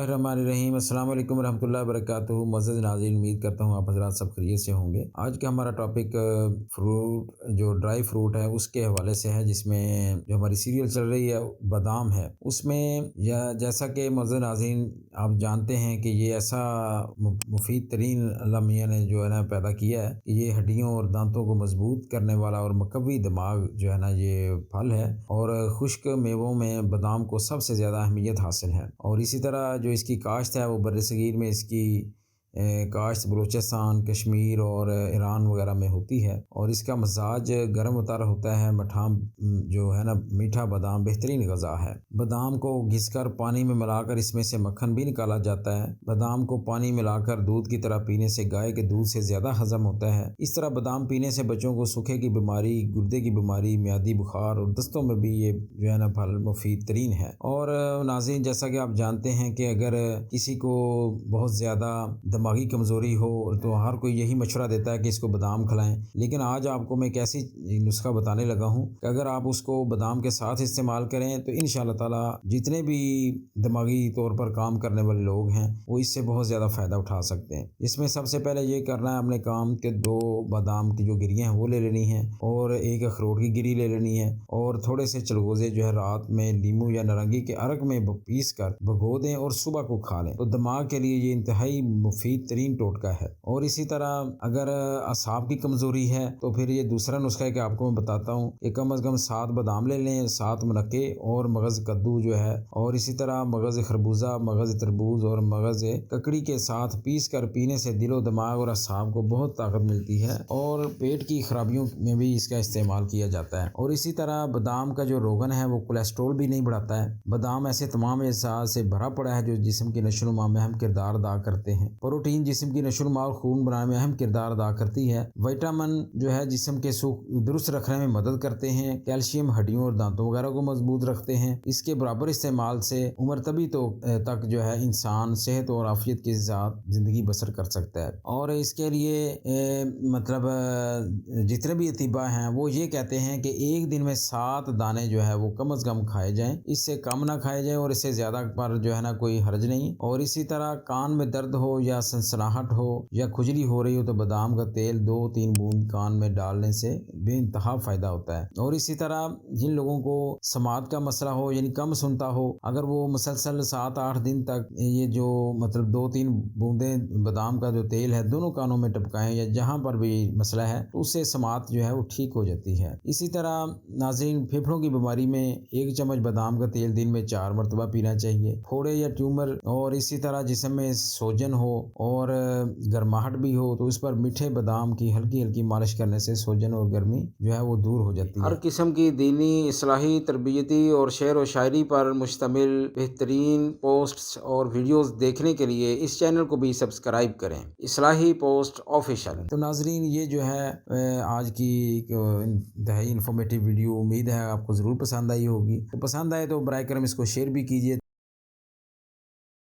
बिस्मिल्लाहिर्रहमानिर्रहीम। अस्सलाम वालेकुम रहमतुल्लाहि वबरकातुहू। मुअज़्ज़ज़ नाज़रीन, उम्मीद करता हूँ आप हज़रात सब खैरियत से होंगे। आज का हमारा टॉपिक फ्रूट जो ड्राई फ्रूट है उसके हवाले से है, जिसमें जो हमारी सीरियल चल रही है बादाम है उसमें, या जैसा कि मुअज़्ज़ज़ नाज़रीन आप जानते हैं कि ये ऐसा मुफीद तरीन अल्लाह मियाँ ने जो है ना पैदा किया है कि ये हड्डियों और दांतों को मजबूत करने वाला और मुकव्वी दिमाग जो है ना ये फल है। और खुश्क मेवों में बादाम को सबसे ज़्यादा अहमियत हासिल है। और इसी तरह जो इसकी काश्त है वो बर्रसगीर में इसकी काश्त बलूचिस्तान, कश्मीर और ईरान वगैरह में होती है। और इसका मजाज गर्म उतर होता है। मठाम जो है ना मीठा बादाम बेहतरीन गज़ा है। बादाम को घिसकर पानी में मिलाकर इसमें से मक्खन भी निकाला जाता है। बादाम को पानी मिलाकर दूध की तरह पीने से गाय के दूध से ज़्यादा हज़म होता है। इस तरह बादाम पीने से बच्चों को सूखे की बीमारी, गुर्दे की बीमारी, मियादी बुखार और दस्तों में भी ये जो है ना फल मुफीद तरीन है। और नाज़रीन, जैसा कि आप जानते हैं कि अगर किसी को बहुत ज़्यादा दिमागी कमज़ोरी हो तो हर कोई यही मशवरा देता है कि इसको बादाम खिलाएं, लेकिन आज आपको मैं एक ऐसी नुस्खा बताने लगा हूं कि अगर आप उसको बादाम के साथ इस्तेमाल करें तो इंशाअल्लाह ताला जितने भी दिमागी तौर पर काम करने वाले लोग हैं वो इससे बहुत ज़्यादा फ़ायदा उठा सकते हैं। इसमें सबसे पहले ये करना है अपने काम के 2 बादाम की जो गिरियाँ हैं वो ले लेनी है, और 1 अखरोट की गिरी ले लेनी है, और थोड़े से चलगोज़े जो है रात में लीमू या नारंगी के अर्क में पीस कर भिगो दें और सुबह को खा लें तो दिमाग के लिए ये इंतहाई मुफीद तरीन टोटका है। और इसी तरह अगर असाब की कमज़ोरी है तो फिर ये दूसरा नुस्खा है कि आपको मैं बताता हूँ कि कम अज़ कम 7 बादाम ले लें, 7 मुनक्के और मगज़ कद्दू जो है, और इसी तरह मगज़ खरबूजा, मगज़ तरबूज और मगज़ ककड़ी के साथ पीस कर पीने से दिलो दिमाग और असाब को बहुत ताकत मिलती है, और पेट की खराबियों में भी इसका इस्तेमाल किया जाता है। और इसी तरह बादाम का जो रोगन है वो कोलेस्ट्रोल भी नहीं बढ़ाता है। बादाम ऐसे तमाम अज़ा से भरा पड़ा है जो जिस्म की नशोनुमा में अहम किरदार अदा करते हैं। प्रोटीन जिस्म की नशोनुमा और खून बनाने में अहम किरदार अदा करती है। विटामिन जो है जिस्म के सुख दुरुस्त रखने में मदद करते हैं। कैल्शियम हड्डियों और दांतों वगैरह को मजबूत रखते हैं। इसके बराबर इस्तेमाल से उम्र तभी तो तक जो है इंसान सेहत और आफियत के साथ ज़िंदगी बसर कर सकता है। और इसके लिए मतलब जितने भी अतीबा हैं वो ये कहते हैं कि एक दिन में 7 दाने जो है वो कम अज़ कम खाए जाएं, इससे कम ना खाए जाएं और इससे ज़्यादा पर जो है ना कोई हर्ज नहीं। और इसी तरह कान में दर्द हो या सनसनाहट हो या खुजली हो रही हो तो बादाम का तेल 2-3 बूंद कान में डालने से बेइंतहा फ़ायदा होता है। और इसी तरह जिन लोगों को समात का मसला हो यानी कम सुनता हो, अगर वो मुसलसल 7-8 दिन तक ये जो मतलब 2-3 बूंदें बादाम का जो तेल है दोनों कानों में टपकाएं या जहाँ पर भी मसला है तो उससे समात जो है वो ठीक हो जाती है। इसी तरह नाज़रीन, फेफड़ों की बीमारी में 1 चम्मच बादाम का तेल दिन में 4 मरतबा पीना चाहिए। फोड़े या ट्यूमर और इसी तरह जिस्म में सोजन हो और गर्माहट भी हो तो उस पर मीठे बादाम की हल्की हल्की मालिश करने से सोजन और गर्मी जो है वो दूर हो जाती है। हर किस्म की दीनी, इस्लाही, तरबियती और शेर व शायरी पर मुश्तमिल बेहतरीन पोस्ट्स और वीडियोस देखने के लिए इस चैनल को भी सब्सक्राइब करें, इस्लाही पोस्ट ऑफिशियल। तो नाजरीन, ये जो है आज की इंतहाई इन्फॉर्मेटिव वीडियो, उम्मीद है आपको ज़रूर पसंद आई होगी। तो पसंद आए तो बराए करम इसको शेयर भी कीजिए।